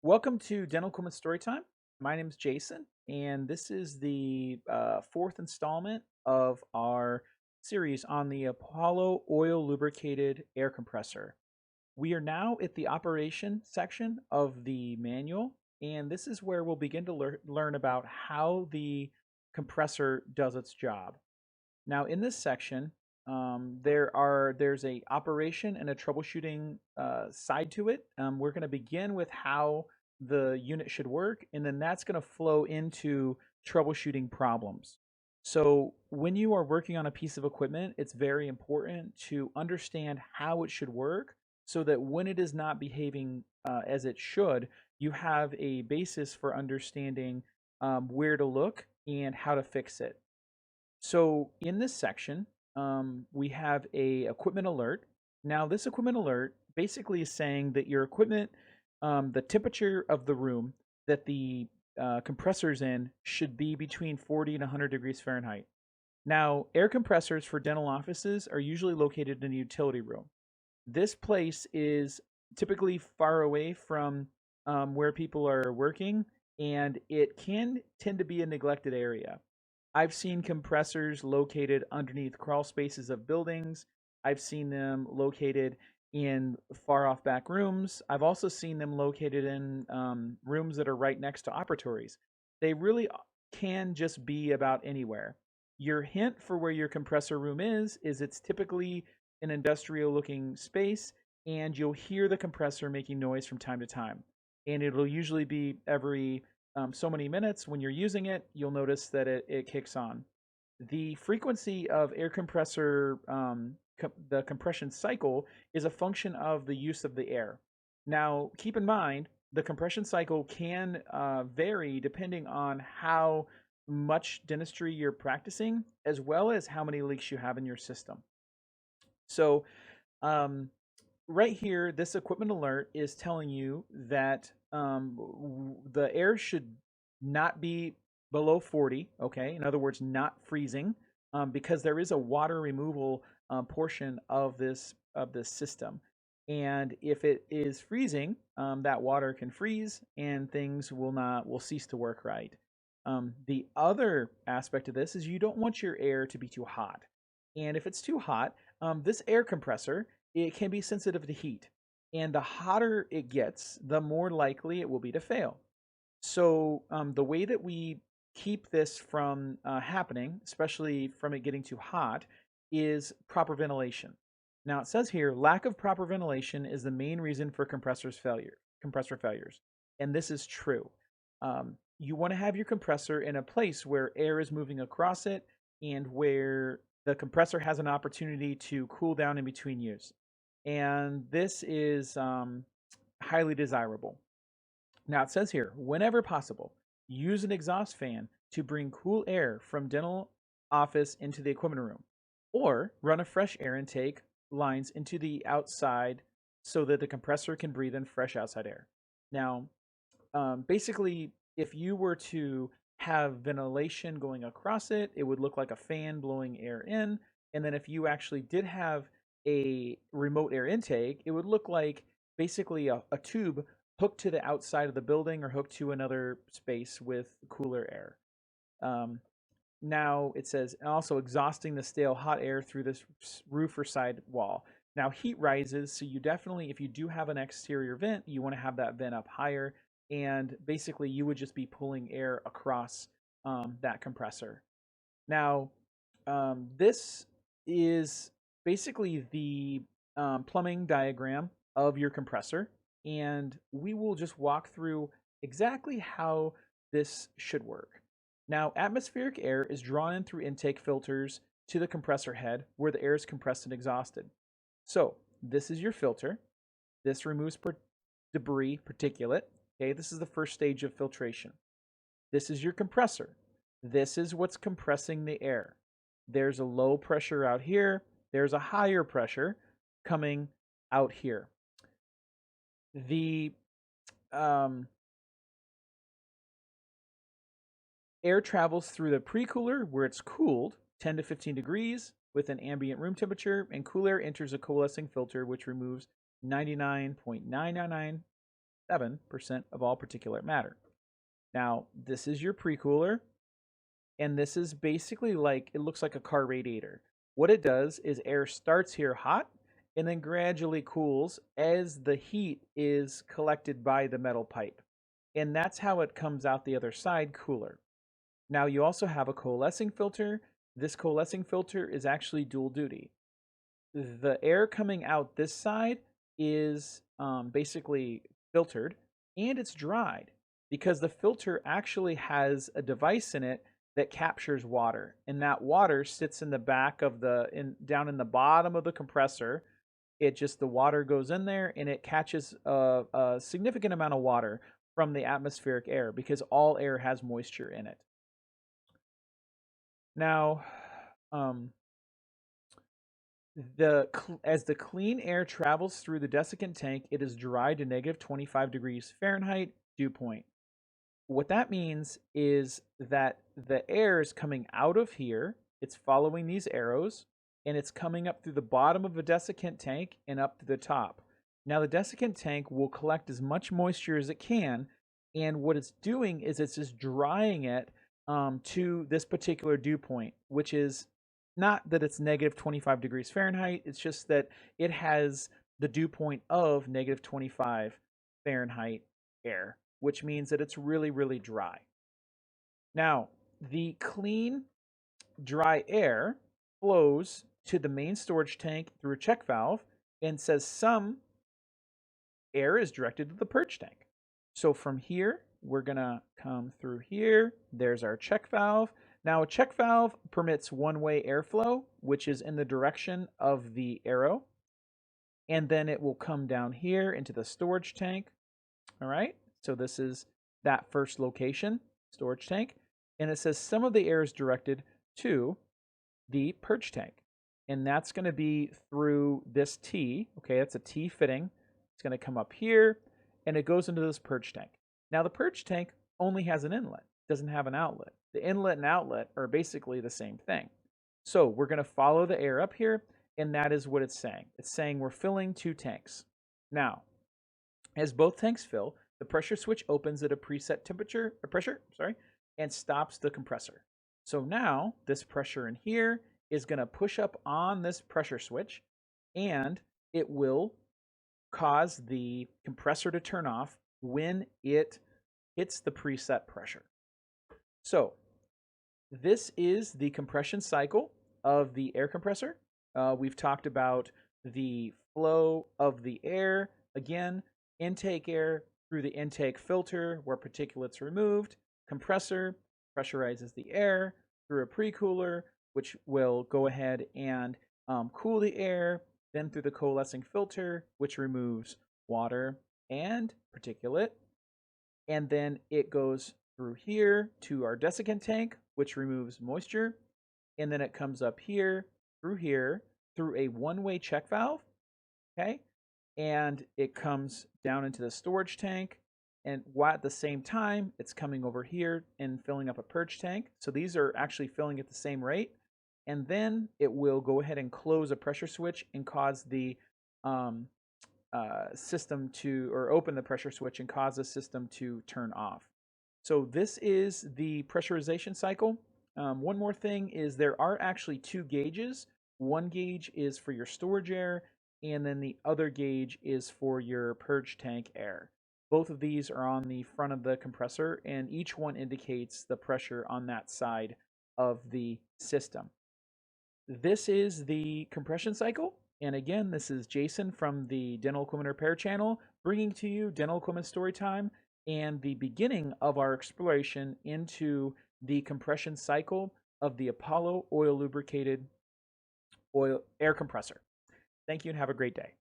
Welcome to Dental Equipment Storytime. My name is Jason, and this is the fourth installment of our series on the Apollo Oil Lubricated Air Compressor. We are now at the operation section of the manual, and this is where we'll begin to learn about how the compressor does its job. Now, in this section, there's a operation and a troubleshooting side to it. We're going to begin with how the unit should work, and then that's going to flow into troubleshooting problems. So when you are working on a piece of equipment, it's very important to understand how it should work so that when it is not behaving as it should, you have a basis for understanding where to look and how to fix it. So in this section, we have a equipment alert. Now, this equipment alert basically is saying that your equipment, the temperature of the room that the compressor's in should be between 40 and 100 degrees Fahrenheit. Now, air compressors for dental offices are usually located in a utility room. This place is typically far away from where people are working, and it can tend to be a neglected area. I've seen compressors located underneath crawl spaces of buildings. I've seen them located in far off back rooms. I've also seen them located in rooms that are right next to operatories. They really can just be about anywhere. Your hint for where your compressor room is it's typically an industrial looking space, and you'll hear the compressor making noise from time to time. And it'll usually be every so many minutes. When you're using it, you'll notice that it kicks on. The frequency of air compressor, the compression cycle, is a function of the use of the air. Now, keep in mind, the compression cycle can vary depending on how much dentistry you're practicing, as well as how many leaks you have in your system. So, um, right here, this equipment alert is telling you that the air should not be below 40, okay? In other words, not freezing, because there is a water removal portion of this system. And if it is freezing, that water can freeze and things will cease to work right. The other aspect of this is you don't want your air to be too hot. And if it's too hot, this air compressor, it can be sensitive to heat. And the hotter it gets, the more likely it will be to fail. So the way that we keep this from happening, especially from it getting too hot, is proper ventilation. Now it says here, lack of proper ventilation is the main reason for compressor failures, and this is true. You want to have your compressor in a place where air is moving across it and where the compressor has an opportunity to cool down in between use. And this is highly desirable. Now it says here, whenever possible, use an exhaust fan to bring cool air from dental office into the equipment room, or run a fresh air intake lines into the outside so that the compressor can breathe in fresh outside air. Now, basically, if you were to have ventilation going across it, it would look like a fan blowing air in. And then if you actually did have a remote air intake, it would look like basically a tube hooked to the outside of the building or hooked to another space with cooler air. Um, Now it says also exhausting the stale hot air through this roof or side wall. Now heat rises, so you definitely, if you do have an exterior vent, you want to have that vent up higher, and basically you would just be pulling air across that compressor. Now, this is basically the plumbing diagram of your compressor, and we will just walk through exactly how this should work. Now, atmospheric air is drawn in through intake filters to the compressor head where the air is compressed and exhausted. So, this is your filter. This removes debris, particulate. Okay, this is the first stage of filtration. This is your compressor. This is what's compressing the air. There's a low pressure out here. There's a higher pressure coming out here. The air travels through the pre-cooler where it's cooled 10 to 15 degrees with an ambient room temperature, and cool air enters a coalescing filter which removes 99.999 of all particulate matter. Now, this is your pre-cooler, and this is basically like, it looks like a car radiator. What it does is air starts here hot and then gradually cools as the heat is collected by the metal pipe. And that's how it comes out the other side cooler. Now you also have a coalescing filter. This coalescing filter is actually dual duty. The air coming out this side is basically filtered and it's dried because the filter actually has a device in it that captures water, and that water sits in the back of down in the bottom of the compressor. The water goes in there and it catches a significant amount of water from the atmospheric air because all air has moisture in it. Now, as the clean air travels through the desiccant tank, it is dried to negative 25 degrees Fahrenheit dew point. What that means is that the air is coming out of here, it's following these arrows, and it's coming up through the bottom of the desiccant tank and up to the top. Now, the desiccant tank will collect as much moisture as it can, and what it's doing is it's just drying it to this particular dew point, which is not that it's negative 25 degrees Fahrenheit, it's just that it has the dew point of negative 25 Fahrenheit air, which means that it's really, really dry. Now, the clean, dry air flows to the main storage tank through a check valve and says some air is directed to the purge tank. So from here, we're going to come through here. There's our check valve. Now, a check valve permits one-way airflow, which is in the direction of the arrow. And then it will come down here into the storage tank. All right. So this is that first location, storage tank. And it says some of the air is directed to the purge tank. And that's going to be through this T. Okay, that's a T fitting. It's going to come up here, and it goes into this purge tank. Now, the purge tank only has an inlet. It doesn't have an outlet. The inlet and outlet are basically the same thing. So we're going to follow the air up here, and that is what it's saying. It's saying we're filling 2 tanks. Now, as both tanks fill, the pressure switch opens at a preset pressure, and stops the compressor. So now this pressure in here is going to push up on this pressure switch, and it will cause the compressor to turn off when it hits the preset pressure. So this is the compression cycle of the air compressor. We've talked about the flow of the air. Again, intake air through the intake filter where particulates are removed. Compressor pressurizes the air through a pre-cooler, which will go ahead and cool the air, then through the coalescing filter, which removes water and particulate. And then it goes through here to our desiccant tank, which removes moisture. And then it comes up here, through a one-way check valve, okay? And it comes down into the storage tank. And at the same time, it's coming over here and filling up a purge tank. So these are actually filling at the same rate. And then it will go ahead and close a pressure switch and cause the system to, or open the pressure switch and cause the system to turn off. So this is the pressurization cycle. One more thing is there are actually 2 gauges. One gauge is for your storage air, and then the other gauge is for your purge tank air. Both of these are on the front of the compressor, and each one indicates the pressure on that side of the system. This is the compression cycle. And again, this is Jason from the Dental Equipment Repair channel, bringing to you dental equipment story time and the beginning of our exploration into the compression cycle of the Apollo oil lubricated air compressor. Thank you and have a great day.